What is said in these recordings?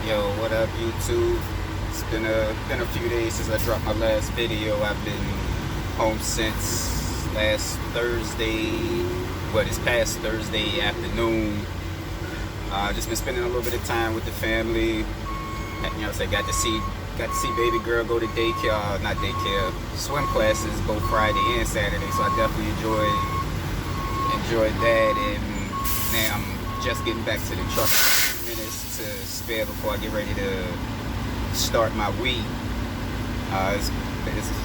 Yo, what up, YouTube? It's been a few days since I dropped my last video. I've been home since last Thursday, this past Thursday afternoon. Just been spending a little bit of time with the family. So got to see baby girl go to daycare, not daycare, swim classes both Friday and Saturday. So I definitely enjoyed that, and now I'm just getting back to the truck. Minutes to spare before I get ready to start my week.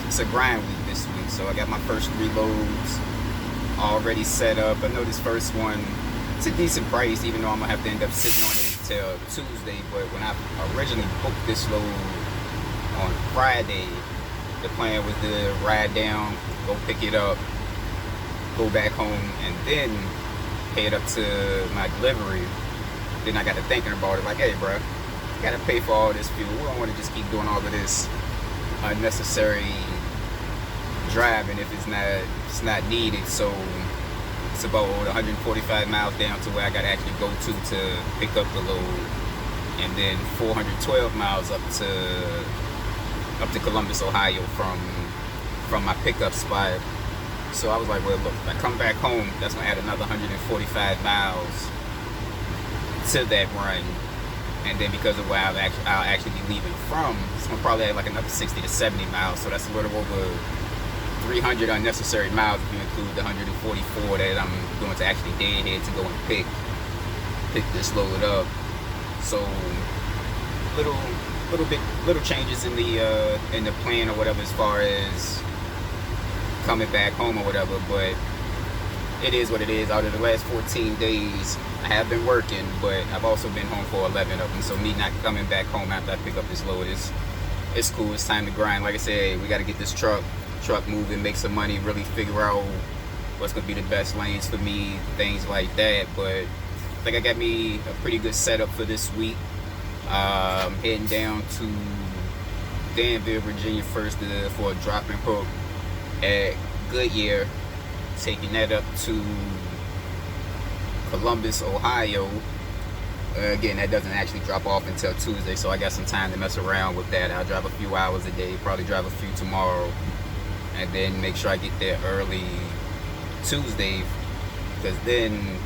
It's a grind week this week, so I got my first 3 loads already set up. I know this first one, it's a decent price, even though I'm gonna have to end up sitting on it until Tuesday. But when I originally booked this load on Friday, the plan was to ride down, go pick it up, go back home, and then pay it up to my delivery. Then I got to thinking about it, like, hey, bro, you gotta pay for all this fuel. We don't want to just keep doing all of this unnecessary driving if it's not needed. So it's about 145 miles down to where I gotta actually go to pick up the load, and then 412 miles up to Columbus, Ohio from my pickup spot. So I was like, well, look, if I come back home, that's gonna add another 145 miles to that run, and then because of where I'll actually be leaving from, it's gonna probably add like another 60 to 70 miles. So that's a little over 300 unnecessary miles if you include the 144 that I'm going to actually deadhead to go and pick this load up. So little changes in the plan or whatever as far as coming back home or whatever, but it is what it is. Out of the last 14 days, I have been working, but I've also been home for 11 of them. So me not coming back home after I pick up this load it's cool. It's time to grind. Like I said, we got to get this truck moving, make some money, really figure out what's gonna be the best lanes for me, things like that. But I think I got me a pretty good setup for this week. I'm heading down to Danville, Virginia first for a drop and hook at Goodyear, taking that up to Columbus, Ohio. Again, that doesn't actually drop off until Tuesday, so I got some time to mess around with that. I'll drive a few hours a day, probably drive a few tomorrow, and then make sure I get there early Tuesday, because then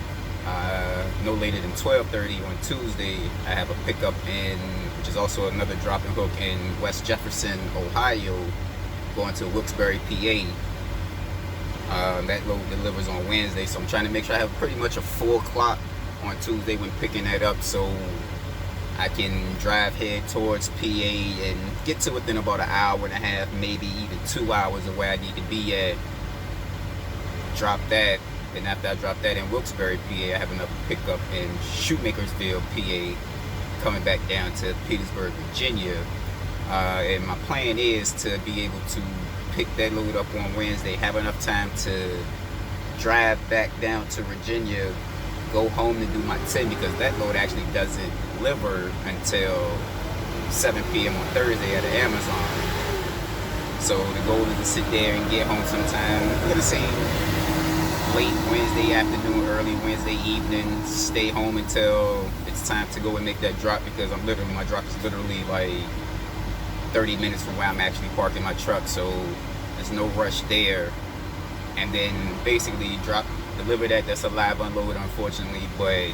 no later than 12:30 on Tuesday, I have a pickup which is also another drop and hook in West Jefferson, Ohio, going to Wilkes-Barre, PA. That load delivers on Wednesday, so I'm trying to make sure I have pretty much a full clock on Tuesday when picking that up, so I can head towards PA and get to within about an hour and a half, maybe even 2 hours of where I need to be at. Drop that, and after I drop that in Wilkes-Barre, PA, I have another pickup in Shoemakersville, PA, coming back down to Petersburg, Virginia. And my plan is to be able to pick that load up on Wednesday, have enough time to drive back down to Virginia, go home to do my 10, because that load actually doesn't deliver until 7 p.m. on Thursday at Amazon. So the goal is to sit there and get home sometime, I'm gonna say late Wednesday afternoon, early Wednesday evening, stay home until it's time to go and make that drop, because my drop is literally like 30 minutes from where I'm actually parking my truck, so there's no rush there. And then basically deliver that's a live unload, unfortunately, but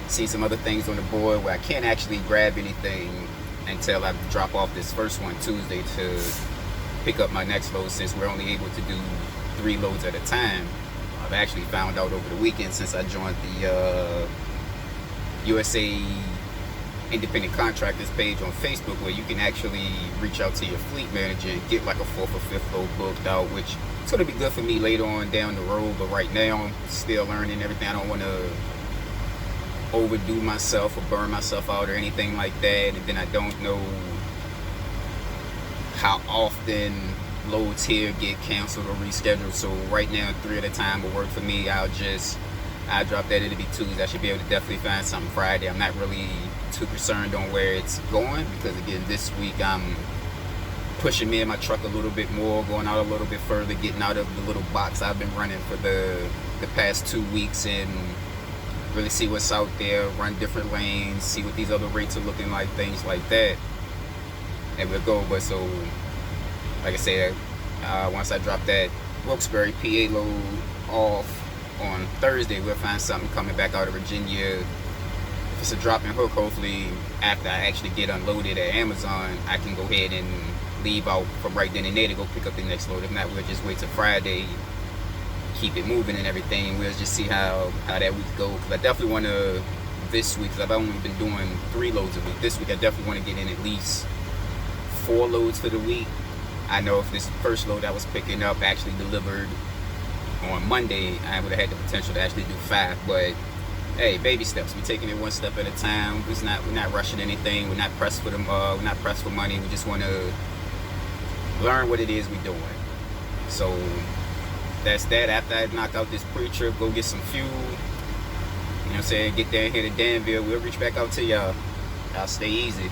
see some other things on the board where I can't actually grab anything until I drop off this first one Tuesday to pick up my next load, since we're only able to do 3 loads at a time. I've actually found out over the weekend, since I joined the USA Independent Contractors page on Facebook, where you can actually reach out to your fleet manager and get like a 4th or 5th load booked out, which it's going to be good for me later on down the road. But right now, I'm still learning everything. I don't want to overdo myself or burn myself out or anything like that, and then I don't know how often loads here get canceled or rescheduled. So right now, 3 at a time will work for me. I'll drop that. It'll be Tuesday. I should be able to definitely find something Friday. I'm not really too concerned on where it's going, because again, this week I'm pushing me and my truck a little bit more, going out a little bit further, getting out of the little box I've been running for the past 2 weeks, and really see what's out there, run different lanes, see what these other rates are looking like, things like that, and we'll go. But so, like I said, once I drop that Wilkes-Barre, PA load off on Thursday, we'll find something coming back out of Virginia. If it's a drop and hook, hopefully after I actually get unloaded at Amazon, I can go ahead and leave out from right then and there to go pick up the next load. If not, we'll just wait till Friday, keep it moving and everything. We'll just see how that week goes. Because I definitely want to, this week, because I've only been doing 3 loads a week. This week I definitely want to get in at least 4 loads for the week. I know if this first load I was picking up actually delivered on Monday, I would have had the potential to actually do 5. But hey, baby steps. We're taking it one step at a time. We're not rushing anything. We're not pressed for we're not pressed for money. We just want to learn what it is we're doing. So that's that. After I knock out this pre-trip, go get some fuel. You know what I'm saying? Get down here to Danville. We'll reach back out to y'all. Y'all stay easy.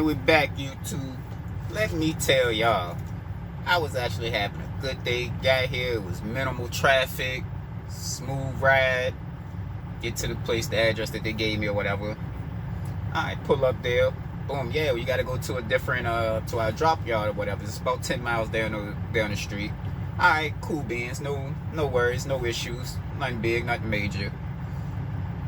And we're back, YouTube. Let me tell y'all, I was actually having a good day. Got here, it was minimal traffic, smooth ride. Get to the place, the address that they gave me or whatever. Alright, pull up there. Boom, yeah, we gotta go to a different, to our drop yard or whatever. It's about 10 miles down the street. Alright, cool beans, no worries, no issues. Nothing big, nothing major.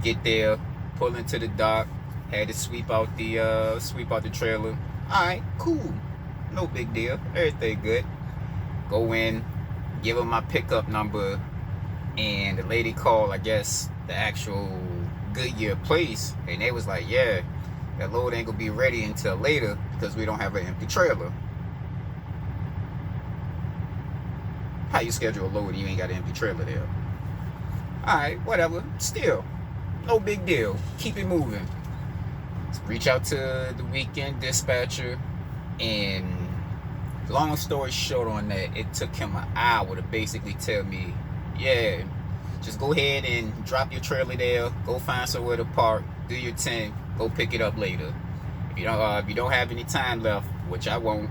Get there, pull into the dock. Had to sweep out the trailer. Alright, cool. No big deal. Everything good. Go in, give them my pickup number, and the lady called, I guess, the actual Goodyear place, and they was like, yeah, that load ain't gonna be ready until later because we don't have an empty trailer. How you schedule a load and you ain't got an empty trailer there? Alright, whatever. Still, no big deal. Keep it moving. Reach out to the weekend dispatcher, and long story short on that, it took him an hour to basically tell me, yeah, just go ahead and drop your trailer there, go find somewhere to park, do your 10, go pick it up later. If you don't have any time left, which I won't,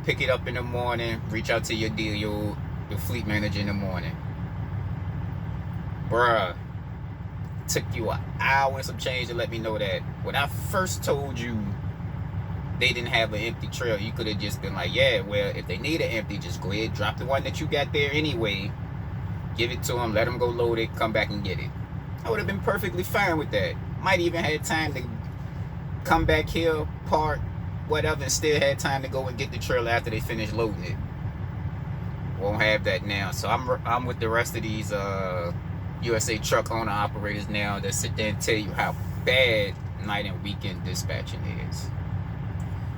pick it up in the morning, reach out to your fleet manager in the morning. Bruh, took you an hour and some change to let me know that. When I first told you they didn't have an empty trailer, you could have just been like, yeah, well, if they need an empty, just go ahead, drop the one that you got there anyway, give it to them, let them go load it, come back and get it. I would have been perfectly fine with that. Might even had time to come back here, park, whatever, and still had time to go and get the trailer after they finish loading it. Won't have that now. So I'm with the rest of these USA truck owner operators now that sit there and tell you how bad night and weekend dispatching is.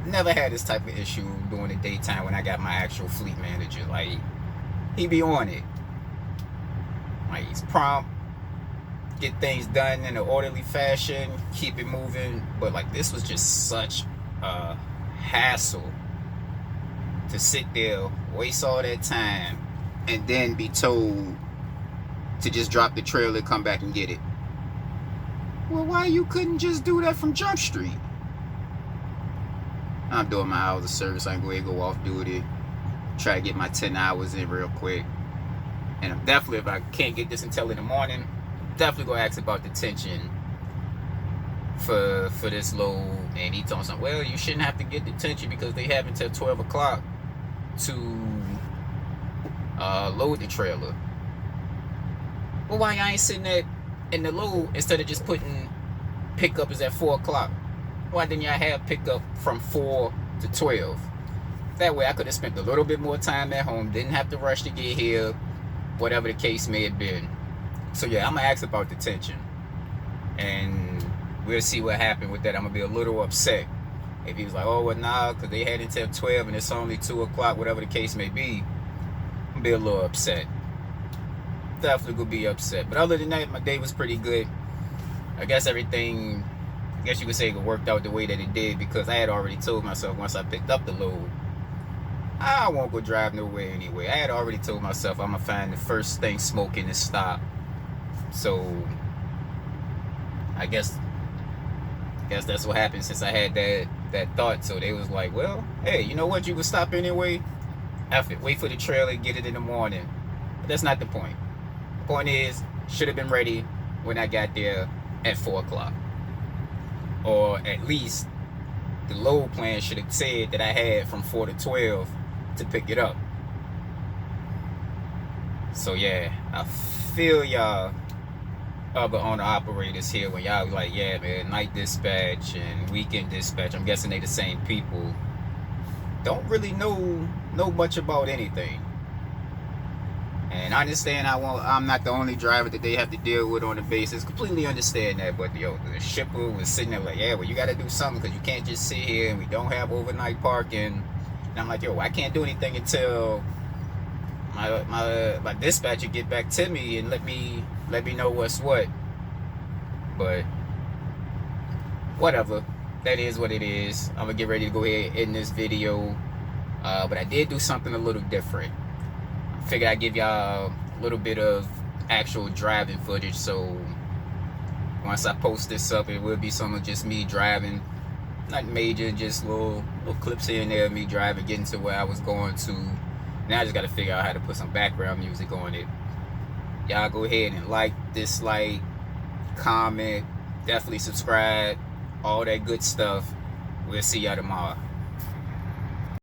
Never had this type of issue during the daytime when I got my actual fleet manager. Like, he be on it. Like, he's prompt, get things done in an orderly fashion, keep it moving. But like, this was just such a hassle to sit there, waste all that time, and then be told to just drop the trailer, come back and get it. Well, why you couldn't just do that from Jump Street? I'm doing my hours of service. I can go ahead and go off duty, try to get my 10 hours in real quick. And I'm definitely, if I can't get this until in the morning, definitely gonna ask about detention for this load. And he told me something, well, you shouldn't have to get detention because they have until 12 o'clock to load the trailer. Well, why y'all ain't sitting there in the load instead of just putting pickup is at 4 o'clock? Why didn't y'all have pickup from 4 to 12? That way I could have spent a little bit more time at home, didn't have to rush to get here, whatever the case may have been. So yeah, I'm gonna ask about detention, and we'll see what happened with that. I'm gonna be a little upset if he was like, oh well, nah, because they had until 12 and it's only 2 o'clock, whatever the case may be. I'm gonna be a little upset. Definitely gonna be upset. But other than that, my day was pretty good. I guess everything, I guess you could say, it worked out the way that it did, because I had already told myself once I picked up the load, I won't go drive nowhere anyway. I had already told myself I'm gonna find the first thing smoking and stop. So I guess that's what happened since I had that thought. So they was like, well, hey, you know what, you can stop anyway. F it, wait for the trailer, get it in the morning. But that's not the point. The point is, should have been ready when I got there at 4 o'clock. Or at least the load plan should have said that I had from 4 to 12 to pick it up. So yeah, I feel y'all other owner operators here when y'all like, yeah man, night dispatch and weekend dispatch, I'm guessing they the same people, don't really know much about anything. And I understand I'm not the only driver that they have to deal with on the basis. Completely understand that. But yo, the shipper was sitting there like, yeah, well, you got to do something because you can't just sit here and we don't have overnight parking. And I'm like, yo, I can't do anything until my dispatcher get back to me and let me know what's what. But whatever, that is what it is. I'm gonna get ready to go ahead and end this video. But I did do something a little different. Figured I'd give y'all a little bit of actual driving footage, so once I post this up, it will be some of just me driving Not major, just little clips here and there of me driving, getting to where I was going to. Now I just gotta figure out how to put some background music on it. Y'all go ahead and like, dislike, comment, definitely subscribe, all that good stuff. We'll see y'all tomorrow.